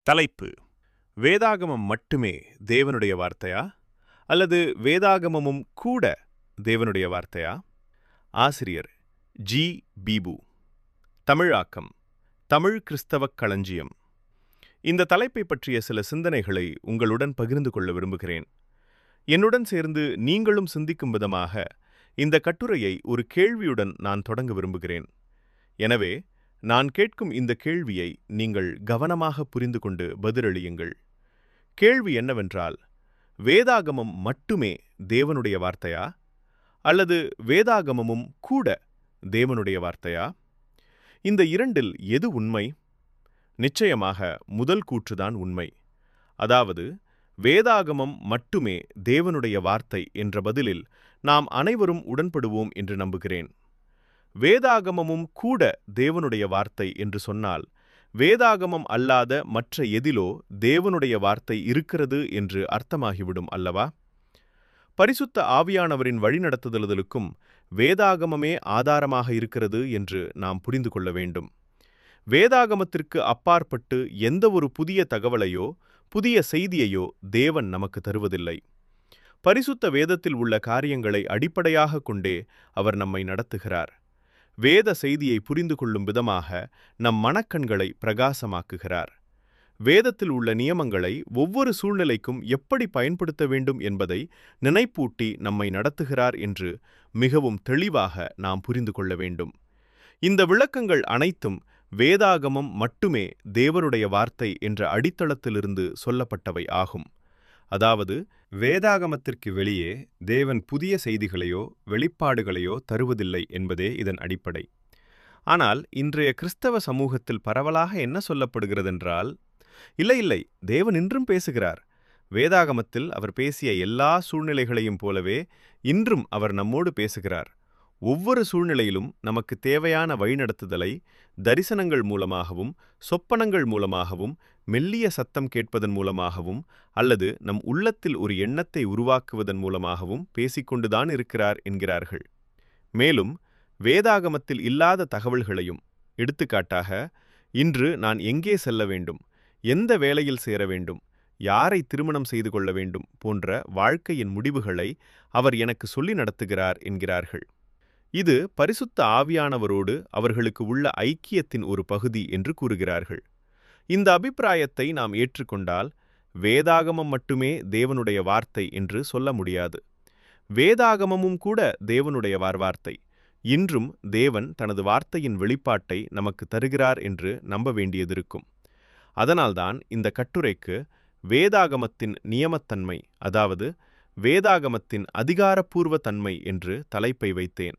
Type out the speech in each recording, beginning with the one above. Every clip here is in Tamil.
தலைப்பு: வேதாகமம் மட்டுமே தேவனுடைய வார்த்தையா, அல்லது வேதாகமமும் கூட தேவனுடைய வார்த்தையா? ஆசிரியர் ஜி. பீபு. தமிழாக்கம் தமிழ் கிறிஸ்தவக் களஞ்சியம். இந்த தலைப்பை பற்றிய சில சிந்தனைகளை உங்களுடன் பகிர்ந்து கொள்ள விரும்புகிறேன். என்னுடன் சேர்ந்து நீங்களும் சிந்திக்கும் விதமாக இந்த கட்டுரையை ஒரு கேள்வியுடன் நான் தொடங்க விரும்புகிறேன். எனவே நான் கேட்கும் இந்த கேள்வியை நீங்கள் கவனமாக புரிந்து கொண்டு பதிலளியுங்கள். கேள்வி என்னவென்றால், வேதாகமம் மட்டுமே தேவனுடைய வார்த்தையா, அல்லது வேதாகமமும் கூட தேவனுடைய வார்த்தையா? இந்த இரண்டில் எது உண்மை? நிச்சயமாக முதல் கூற்றுதான் உண்மை. அதாவது, வேதாகமம் மட்டுமே தேவனுடைய வார்த்தை என்ற பதிலில் நாம் அனைவரும் உடன்படுவோம் என்று நம்புகிறேன். வேதாகமமும் கூட தேவனுடைய வார்த்தை என்று சொன்னால், வேதாகமம் அல்லாத மற்ற எதிலோ தேவனுடைய வார்த்தை இருக்கிறது என்று அர்த்தமாகிவிடும் அல்லவா? பரிசுத்த ஆவியானவரின் வழிநடத்துதலுக்கும் வேதாகமமே ஆதாரமாக இருக்கிறது என்று நாம் புரிந்து கொள்ள வேண்டும். வேதாகமத்திற்கு அப்பாற்பட்டு எந்த ஒரு புதிய தகவலையோ புதிய செய்தியையோ தேவன் நமக்கு தருவதில்லை. பரிசுத்த வேதத்தில் உள்ள காரியங்களை அடிப்படையாக கொண்டே அவர் நம்மை நடத்துகிறார். வேத செய்தியை புரிந்து கொள்ளும் விதமாக நம் மனக்கண்களை பிரகாசமாக்குகிறார். வேதத்தில் உள்ள நியமங்களை ஒவ்வொரு சூழ்நிலைக்கும் எப்படி பயன்படுத்த வேண்டும் என்பதை நினைப்பூட்டி நம்மை நடத்துகிறார் என்று மிகவும் தெளிவாக நாம் புரிந்து கொள்ள வேண்டும். இந்த விளக்கங்கள் அனைத்தும் வேதாகமம் மட்டுமே தேவனுடைய வார்த்தை என்ற அடித்தளத்திலிருந்து சொல்லப்பட்டவை ஆகும். அதாவது, வேதாகமத்திற்கு வெளியே தேவன் புதிய செய்திகளையோ வெளிப்பாடுகளையோ தருவதில்லை என்பதே இதன் அடிப்படை. ஆனால் இன்றைய கிறிஸ்தவ சமூகத்தில் பரவலாக என்ன சொல்லப்படுகிறதென்றால், இல்லை, தேவன் இன்றும் பேசுகிறார். வேதாகமத்தில் அவர் பேசிய எல்லா சூழ்நிலைகளையும் போலவே இன்றும் அவர் நம்மோடு பேசுகிறார். ஒவ்வொரு சூழ்நிலையிலும் நமக்கு தேவையான வழிநடத்துதலை தரிசனங்கள் மூலமாகவும் சொப்பனங்கள் மூலமாகவும் மெல்லிய சத்தம் கேட்பதன் மூலமாகவும் அல்லது நம் உள்ளத்தில் ஒரு எண்ணத்தை உருவாக்குவதன் மூலமாகவும் பேசிக்கொண்டுதான் இருக்கிறார் என்கிறார்கள். மேலும் வேதாகமத்தில் இல்லாத தகவல்களையும், எடுத்துக்காட்டாக, இன்று நான் எங்கே செல்ல வேண்டும், எந்த வேலையில் சேர வேண்டும், யாரை திருமணம் செய்து கொள்ள வேண்டும் போன்ற வாழ்க்கையின் முடிவுகளை அவர் எனக்கு சொல்லி நடத்துகிறார் என்கிறார்கள். இது பரிசுத்த ஆவியானவரோடு அவர்களுக்கு உள்ள ஐக்கியத்தின் ஒரு பகுதி என்று கூறுகிறார்கள். இந்த அபிப்பிராயத்தை நாம் ஏற்றுக்கொண்டால் வேதாகமம் மட்டுமே தேவனுடைய வார்த்தை என்று சொல்ல முடியாது. வேதாகமமும் கூட தேவனுடைய வார்த்தை. இன்றும் தேவன் தனது வார்த்தையின் வெளிப்பாட்டை நமக்கு தருகிறார் என்று நம்ப வேண்டியதிருக்கும். அதனால்தான் இந்த கட்டுரைக்கு வேதாகமத்தின் நியமத்தன்மை, அதாவது வேதாகமத்தின் அதிகாரப்பூர்வ தன்மை என்று தலைப்பை வைத்தேன்.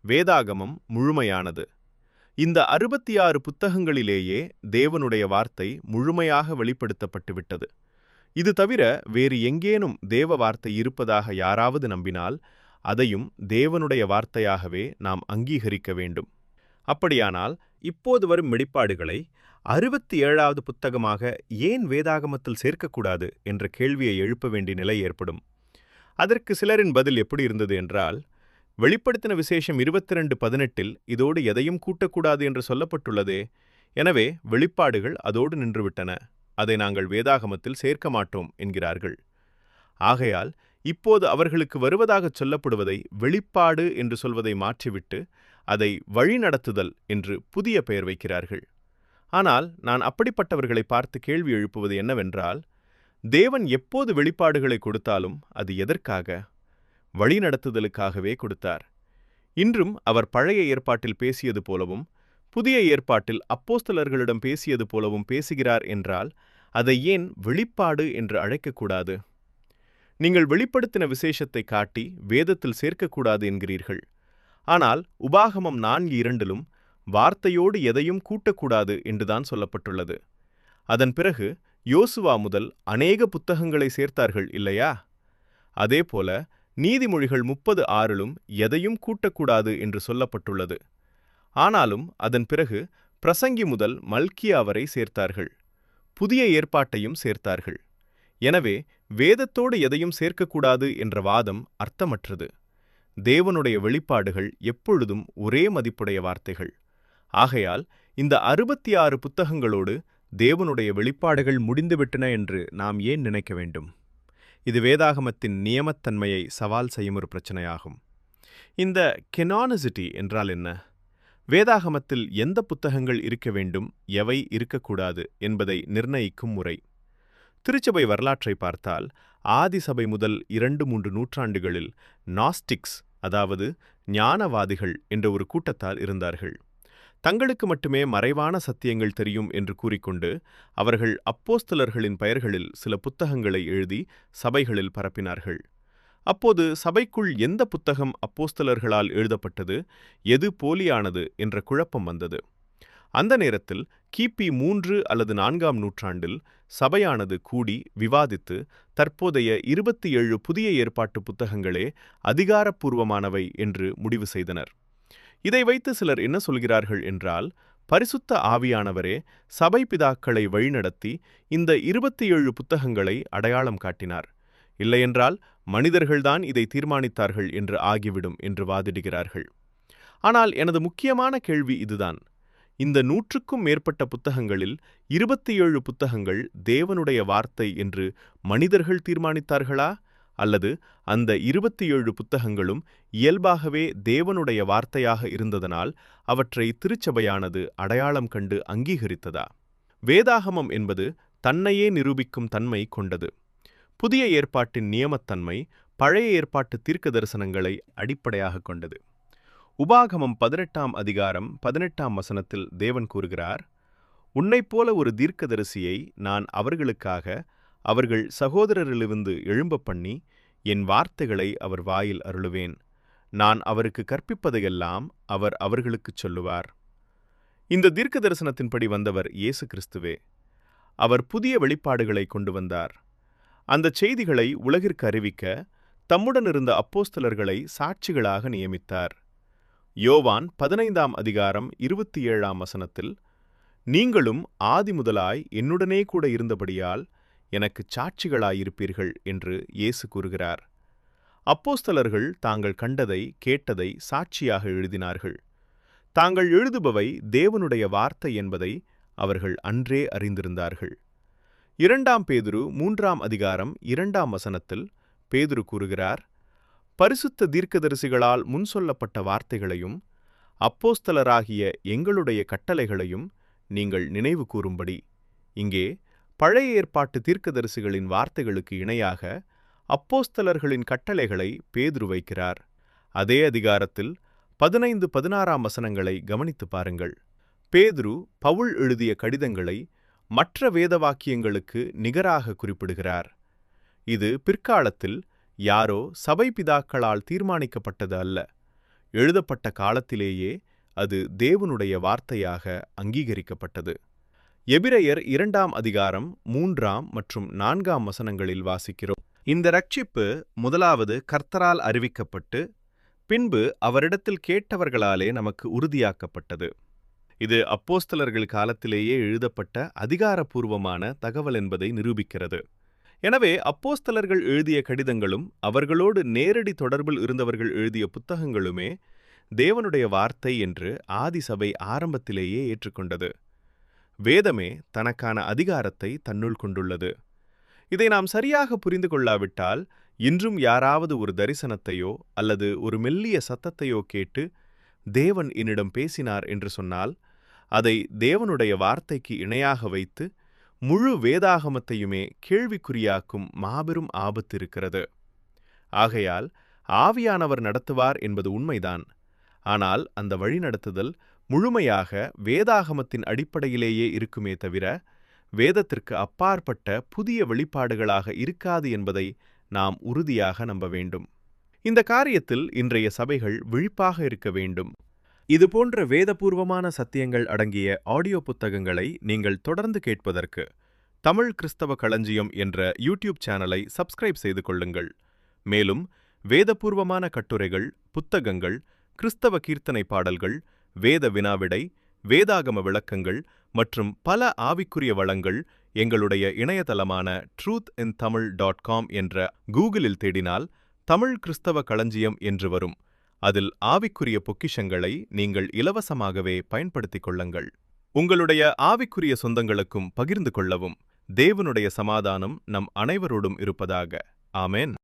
வேதாகமம் முழுமையானது. இந்த 66 புத்தகங்களிலேயே தேவனுடைய வார்த்தை முழுமையாக வெளிப்படுத்தப்பட்டுவிட்டது. இது தவிர வேறு எங்கேனும் தேவ வார்த்தை இருப்பதாக யாராவது நம்பினால் அதையும் தேவனுடைய வார்த்தையாகவே நாம் அங்கீகரிக்க வேண்டும். அப்படியானால் இப்போது வரும் வெளிப்பாடுகளை 67வது புத்தகமாக ஏன் வேதாகமத்தில் சேர்க்கக்கூடாது என்ற கேள்வியை எழுப்ப வேண்டிய நிலை ஏற்படும். அதற்கு சிலரின் பதில் எப்படி இருந்தது என்றால், வெளிப்படுத்தின விசேஷம் 22:18 இதோடு எதையும் கூட்டக்கூடாது என்று சொல்லப்பட்டுள்ளதே, எனவே வெளிப்பாடுகள் அதோடு நின்றுவிட்டன, அதை நாங்கள் வேதாகமத்தில் சேர்க்க மாட்டோம் என்கிறார்கள். ஆகையால் இப்போது அவர்களுக்கு வருவதாகச் சொல்லப்படுவதை வெளிப்பாடு என்று சொல்வதை மாற்றிவிட்டு அதை வழிநடத்துதல் என்று புதிய பெயர் வைக்கிறார்கள். ஆனால் நான் அப்படிப்பட்டவர்களை பார்த்து கேள்வி எழுப்புவது என்னவென்றால், தேவன் எப்போது வெளிப்பாடுகளை கொடுத்தாலும் அது எதற்காக? வழிநடத்துதலுக்காகவே கொடுத்தார். இன்றும் அவர் பழைய ஏற்பாட்டில் பேசியது போலவும் புதிய ஏற்பாட்டில் அப்போஸ்தலர்களிடம் பேசியது போலவும் பேசுகிறார் என்றால் அதை ஏன் வெளிப்பாடு என்று அழைக்கக்கூடாது? நீங்கள் வெளிப்படுத்தின விசேஷத்தை காட்டி வேதத்தில் சேர்க்கக்கூடாது என்கிறீர்கள். ஆனால் உபாகமம் 4:2 வார்த்தையோடு எதையும் கூட்டக்கூடாது என்றுதான் சொல்லப்பட்டுள்ளது. அதன் பிறகு யோசுவா முதல் அநேக புத்தகங்களை சேர்த்தார்கள் இல்லையா? அதேபோல நீதிமொழிகள் 30:6 எதையும் கூட்டக்கூடாது என்று சொல்லப்பட்டுள்ளது. ஆனாலும் அதன் பிறகு பிரசங்கி முதல் மல்கியா வரை சேர்த்தார்கள். புதிய ஏற்பாட்டையும் சேர்த்தார்கள். எனவே வேதத்தோடு எதையும் சேர்க்கக்கூடாது என்ற வாதம் அர்த்தமற்றது. தேவனுடைய வெளிப்பாடுகள் எப்பொழுதும் ஒரே மதிப்புடைய வார்த்தைகள். ஆகையால் இந்த 66 புத்தகங்களோடு தேவனுடைய வெளிப்பாடுகள் முடிந்துவிட்டன என்று நாம் ஏன் நினைக்க வேண்டும்? இது வேதாகமத்தின் நியமத்தன்மையை சவால் செய்யும் ஒரு பிரச்சனையாகும். இந்த கெனானிசிட்டி என்றால் என்ன? வேதாகமத்தில் எந்த புத்தகங்கள் இருக்க வேண்டும், எவை இருக்கக்கூடாது என்பதை நிர்ணயிக்கும் முறை. திருச்சபை வரலாற்றை பார்த்தால் ஆதிசபை முதல் 2-3 நூற்றாண்டுகளில் நாஸ்டிக்ஸ், அதாவது ஞானவாதிகள் என்ற ஒரு கூட்டத்தார் இருந்தார்கள். தங்களுக்கு மட்டுமே மறைவான சத்தியங்கள் தெரியும் என்று கூறிக்கொண்டு அவர்கள் அப்போஸ்தலர்களின் பெயர்களில் சில புத்தகங்களை எழுதி சபைகளில் பரப்பினார்கள். அப்போது சபைக்குள் எந்த புத்தகம் அப்போஸ்தலர்களால் எழுதப்பட்டது, எது போலியானது என்ற குழப்பம் வந்தது. அந்த நேரத்தில் கிபி 3 அல்லது 4ஆம் நூற்றாண்டில் சபையானது கூடி விவாதித்து தற்போதைய 27 புதிய ஏற்பாட்டு புத்தகங்களே அதிகாரப்பூர்வமானவை என்று முடிவு செய்தனர். இதை வைத்து சிலர் என்ன சொல்கிறார்கள் என்றால், பரிசுத்த ஆவியானவரே சபை பிதாக்களை வழிநடத்தி இந்த 27 புத்தகங்களை அடையாளம் காட்டினார், இல்லையென்றால் மனிதர்கள்தான் இதை தீர்மானித்தார்கள் என்று ஆகிவிடும் என்று வாதிடுகிறார்கள். ஆனால் எனது முக்கியமான கேள்வி இதுதான்: இந்த 100க்கும் மேற்பட்ட புத்தகங்களில் 27 புத்தகங்கள் தேவனுடைய வார்த்தை என்று மனிதர்கள் தீர்மானித்தார்களா, அல்லது அந்த 27 புத்தகங்களும் இயல்பாகவே தேவனுடைய வார்த்தையாக இருந்ததனால் அவற்றை திருச்சபையானது அடையாளம் கண்டு அங்கீகரித்ததா? வேதாகமம் என்பது தன்னையே நிரூபிக்கும் தன்மை கொண்டது. புதிய ஏற்பாட்டின் நியமத்தன்மை பழைய ஏற்பாட்டு தீர்க்க தரிசனங்களை அடிப்படையாக கொண்டது. உபாகமம் 18ஆம் அதிகாரம் 18ஆம் வசனத்தில் தேவன் கூறுகிறார், உன்னைப்போல ஒரு தீர்க்கதரிசியை நான் அவர்களுக்காக அவர்கள் சகோதரரிலிருந்து எழும்ப பண்ணி என் வார்த்தைகளை அவர் வாயில் அருளுவேன். நான் அவருக்கு கற்பிப்பதையெல்லாம் அவர் அவர்களுக்குச் சொல்லுவார். இந்த தீர்க்க தரிசனத்தின்படி வந்தவர் இயேசு கிறிஸ்துவே. அவர் புதிய வெளிப்பாடுகளை கொண்டு வந்தார். அந்த செய்திகளை உலகிற்கு அறிவிக்க தம்முடன் இருந்த அப்போஸ்தலர்களை சாட்சிகளாக நியமித்தார். யோவான் 15ஆம் அதிகாரம் 27ஆம் வசனத்தில், நீங்களும் ஆதிமுதலாய் என்னுடனே கூட இருந்தபடியால் எனக்கு சாட்சிகளாயிருப்பீர்கள் என்று இயேசு கூறுகிறார். அப்போஸ்தலர்கள் தாங்கள் கண்டதை கேட்டதை சாட்சியாக எழுதினார்கள். தாங்கள் எழுதுபவை தேவனுடைய வார்த்தை என்பதை அவர்கள் அன்றே அறிந்திருந்தார்கள். 2 பேதுரு 3ஆம் அதிகாரம் 2ஆம் வசனத்தில் பேதுரு கூறுகிறார், பரிசுத்த தீர்க்கதரிசிகளால் முன் சொல்லப்பட்ட வார்த்தைகளையும் அப்போஸ்தலராகிய எங்களுடைய கட்டளைகளையும் நீங்கள் நினைவு கூறும்படி. இங்கே பழைய ஏற்பாட்டு தீர்க்கதரிசிகளின் வார்த்தைகளுக்கு இணையாக அப்போஸ்தலர்களின் கட்டளைகளை பேதுரு வைக்கிறார். அதே அதிகாரத்தில் 15-16ஆம் வசனங்களை கவனித்து பாருங்கள். பேதுரு பவுல் எழுதிய கடிதங்களை மற்ற வேத வாக்கியங்களுக்கு நிகராக குறிப்பிடுகிறார். இது பிற்காலத்தில் யாரோ சபை பிதாக்களால் தீர்மானிக்கப்பட்டது அல்ல. எழுதப்பட்ட காலத்திலேயே அது தேவனுடைய வார்த்தையாக அங்கீகரிக்கப்பட்டது. எபிரெயர் 2ஆம் அதிகாரம் 3ஆம் மற்றும் 4ஆம் வசனங்களில் வாசிக்கிறோம், இந்த இரட்சிப்பு முதலாவது கர்த்தரால் அறிவிக்கப்பட்டு பின்பு அவரிடத்தில் கேட்டவர்களாலே நமக்கு உறுதியாக்கப்பட்டது. இது அப்போஸ்தலர்கள் காலத்திலேயே எழுதப்பட்ட அதிகாரப்பூர்வமான தகவல் என்பதை நிரூபிக்கிறது. எனவே அப்போஸ்தலர்கள் எழுதிய கடிதங்களும் அவர்களோடு நேரடி தொடர்பில் இருந்தவர்கள் எழுதிய புத்தகங்களுமே தேவனுடைய வார்த்தை என்று ஆதிசபை ஆரம்பத்திலேயே ஏற்றுக்கொண்டது. வேதமே தனக்கான அதிகாரத்தை தன்னுள் கொண்டுள்ளது. இதை நாம் சரியாக புரிந்து கொள்ளாவிட்டால் இன்றும் யாராவது ஒரு தரிசனத்தையோ அல்லது ஒரு மெல்லிய சத்தத்தையோ கேட்டு தேவன் என்னிடம் பேசினார் என்று சொன்னால் அதை தேவனுடைய வார்த்தைக்கு இணையாக வைத்து முழு வேதாகமத்தையுமே கேள்விக்குறியாக்கும் மாபெரும் ஆபத்து இருக்கிறது. ஆகையால் ஆவியானவர் நடத்துவார் என்பது உண்மைதான். ஆனால் அந்த வழிநடத்துதல் முழுமையாக வேதாகமத்தின் அடிப்படையிலேயே இருக்குமே தவிர வேதத்திற்கு அப்பாற்பட்ட புதிய வெளிப்பாடுகளாக இருக்காது என்பதை நாம் உறுதியாக நம்ப வேண்டும். இந்த காரியத்தில் இன்றைய சபைகள் விழிப்பாக இருக்க வேண்டும். இதுபோன்ற வேதபூர்வமான சத்தியங்கள் அடங்கிய ஆடியோ புத்தகங்களை நீங்கள் தொடர்ந்து கேட்பதற்கு தமிழ் கிறிஸ்தவ களஞ்சியம் என்ற யூடியூப் சேனலை சப்ஸ்கிரைப் செய்து கொள்ளுங்கள். மேலும் வேதபூர்வமான கட்டுரைகள், புத்தகங்கள், கிறிஸ்தவ கீர்த்தனை பாடல்கள், வேத வினாவிடை, வேதாகம விளக்கங்கள் மற்றும் பல ஆவிக்குரிய வளங்கள் எங்களுடைய இணையதளமான truthintamil.com என்ற கூகுளில் தேடினால் தமிழ் கிறிஸ்தவ களஞ்சியம் என்று வரும். அதில் ஆவிக்குரிய பொக்கிஷங்களை நீங்கள் இலவசமாகவே பயன்படுத்திக் கொள்ளுங்கள். உங்களுடைய ஆவிக்குரிய சொந்தங்களுக்கும் பகிர்ந்து கொள்ளவும். தேவனுடைய சமாதானம் நம் அனைவரோடும் இருப்பதாக. ஆமென்.